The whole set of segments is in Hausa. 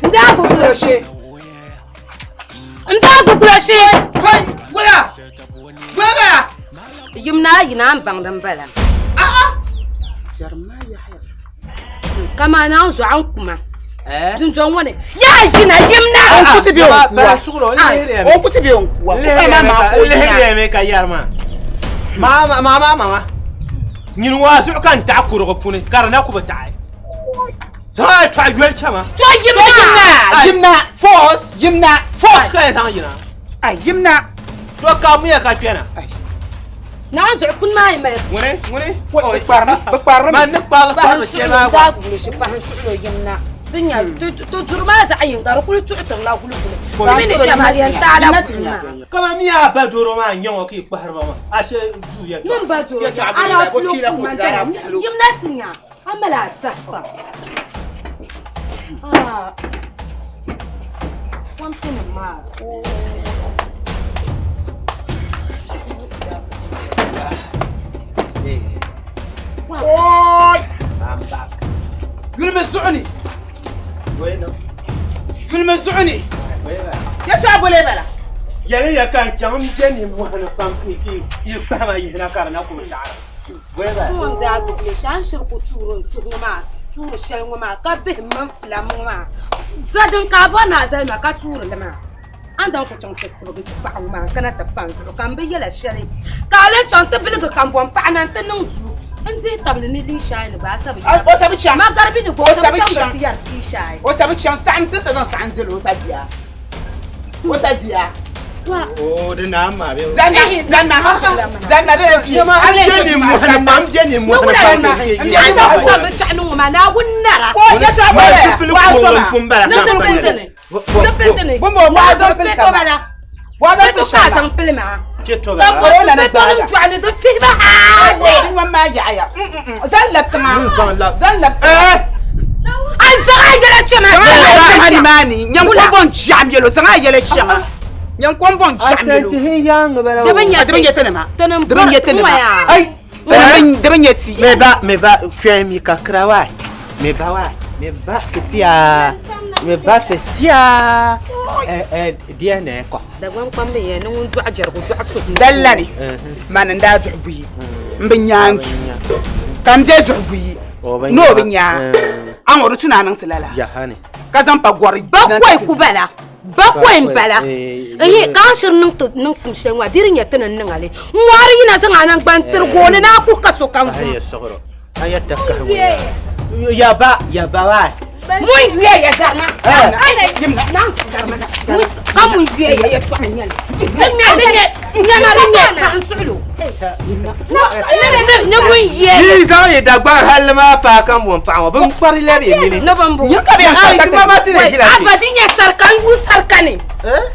ndago bulashi ndago bulashi kai wala wala yimna yina bang dan bala jarma ya haya kama na zo an kuma dun don wani ya yina yimna on kuti bi on ba sugro on kuti bi on kuwa le me ka yarma mama nyin wa su kan ta ku ro puni karna ku bata ta ta yel chama to yimna force ka ta yina ai yimna to ka mu ya ka pena na zo kun mai mai ngone bakparma man ne pala ba pa se ma da ku shi ba han su yimna dunya to turma sa ayin garu kulu tu tan la kulu ba me ne sha ba yan ta da kama miya ba doro ma nyon ki pahar ba ma ashe ju ya yin ba doro ala kulu yimna tinya amala safa something ma اوي يلمسعني وينه يلمسعني يا تعب ولا بلا يعني يا كان كم جني مو انا فهم كي يفهم يهنا كارنا كل شعر وين kuma da ku le shan shirku turun ma turu shan ma ka be man flam ma zadin ka bana zai ma ka turu da ma an dan ku cin festival ba ma kana ta fan kan be yala shari ka le cin ta bilga kan bon pa nan ta nan انت طب ني شاي بقى سبي وسبي شان ما قربي نقول سبي شان في شاي وسبي شان سان تسدان سان دلو وسديا وسديا او ده نعم ما زنا ده جني مو انا اقول شانو ما انا ونرا يا سبي نزل بومو وازو بلا وهذا بشان بلما كيتو طب ولا انا بقول ده في بحال ما جايا زلبت ما زلبت اي سراجل تشما هاني ماني نيم كومبون جاميلو سراجل تشما نيم كومبون جاميلو هي يان بلا دبن يتنما دبن يتنما اي دبن يتي me ba kwemi kakrawa me ba kitia me ba sesia dia ne ko da wan kwambe ye nun du ajar ko du asu dallani man nda dubi mbinyantu kam je dubi no binya an wuru tunanin tilala ya hane kazan pagwari bakwai ku bala bakwai bala eh ka shir nun fum shen wa dirin ya tanan nan ale wari ina san anan bantir gone na ku kaso kan fu ay sogro ay takahwa ya ba wa mun wiye ya dama ana yimna nan darma ka mun wiye ya to anyal dan me ne na rinne kan sulu na mun wiye yi za yi dagba halma pa kan bon pa wa bin kwari lebe mini na bambu yin ka biya kuma ma tine hila abadin ya sarkan wu sarkane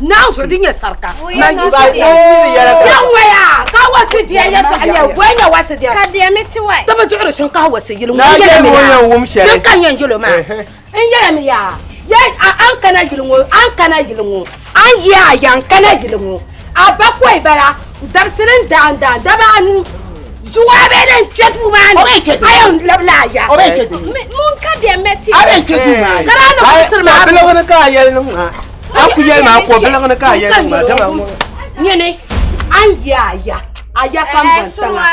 na so din ya sarka man ba yan waya ka wasu diya ya to anya wanya wasu diya ka diya meti wai da ba tuura shin ka wasu yilmu na je mu yan wum shere kan yan jilo ma in yaya mi ya an kana yilmu an ya yan kana yilmu abakwai bara darsirin da ba anu zuwa benen chetu man ayon labla ya mun ka diya meti aben chetu ma kara na musulma bela wona ka yel nu ma aku yel ma ko bela wona ka yel ma dama nyene an ya aya kan bantanga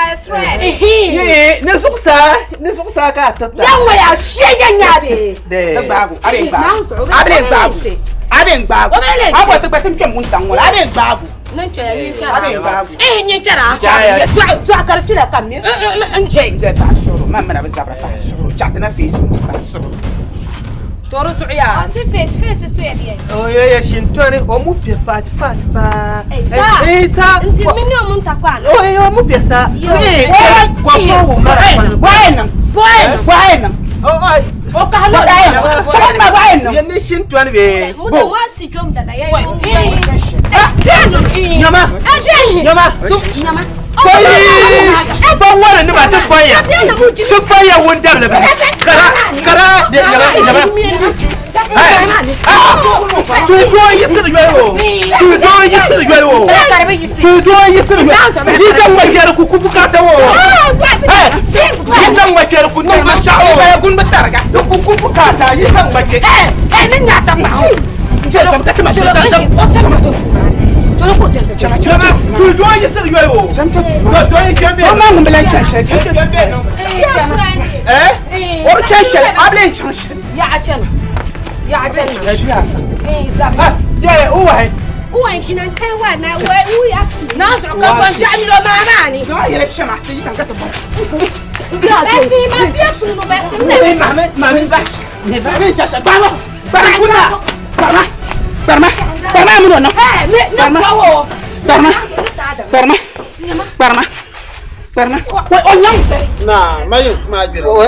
ne suksa ka tata yan waya shege nyabe bagu aben bagu abo to betim chem mun tan wala aben bagu nan ce ni tara ni tara to kartu la kam an ce ba suru mamma na bisabra ba suru chatna facebook ba suru toro su ya si face su ya diya oh ya shintone o mu pe fat ba sa nti minno mun ta kwa oh yo mu pe sa kwa fo mara Bueno. O ka halo ya ne shintone be mun wa si jom daga yayi nyama ba wala ni ba ta faya won dabla ba kara de nyama Sudo yisir yoro. Sudo yisir yoro. Sudo yisir yoro. Yizan wajer ku bukata wo. Yizan wajer ku ne ma sha'o. Ba gun batarga. Ku bukata yizan wajer. Nin ya ta ma. Jelo ka ta ma shi da sam. Jolo ko tente chama. Sudo yisir yoro. Do yi kembe. Ma ngum bilan chanshe. Or chanshe. Able chanshe. Ya achana. Ya achana. Ya uwa. Uwan kinan kai wa na wai uya su. Na so ka kwanje amiro mama ni. Za yele chama ta yi kan ka ta ba. Besi ma biya su no besi Ne mami ba. Ne ba ne chanshe. Barma. Barma mu no. Barma. Wai onyan. Na mai ma jiro.